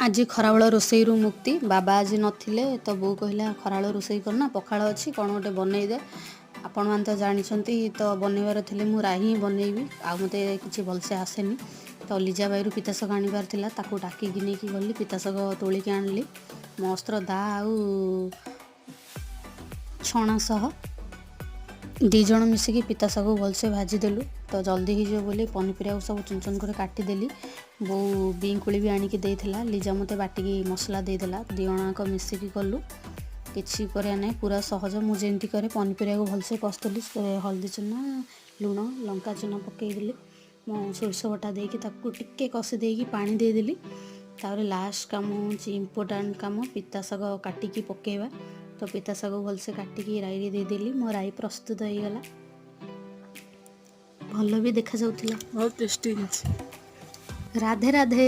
आज खराबेल रोषेई मुक्ति बाबा आज नथिले तो बो कहला खराबेल रोषेई करना पखाड़ अच्छी कौन गोटे बनईदे आपण मैंने तो जानते तो बनइबार थे मुझे राही बनईबी आ मत कि भलसे आसेनी तो लिजा बाई पिता शाग आनबार डाकिकी नहीं गली पिता शाग तोलिकी आनली मस्त्र दा आउ छणा सह दीज मिसिकी पिता शाग भलसे भाजीदेलु तो जल्दी हो बोली पनीपरिया सब चुन चुन कर काटिदेली बो बींकुड़ी भी आणिकी देइथिला लिजा मते बाटिकी मसला देदेला दिजणाक मिसिकी कलु किछि करिया नहीं पूरा सहज मुझे जेमती करे पनीपरिया को भलसे कस्तली हल्दी चूना लुण लंका चूना पकईदेली मो सोरष बटा देकी ताकू टिके कषि देकी पानी देदेली तापर लास्ट काम हूँ इम्पोर्टाट काम पिता शाग काटिकी पकेଇବା तो पिता शाग भलसे काटिकी राई देदेली मो राई प्रस्तुत हो गला भल भी देखा जाउथिला बहुत टेस्टी। राधे राधे।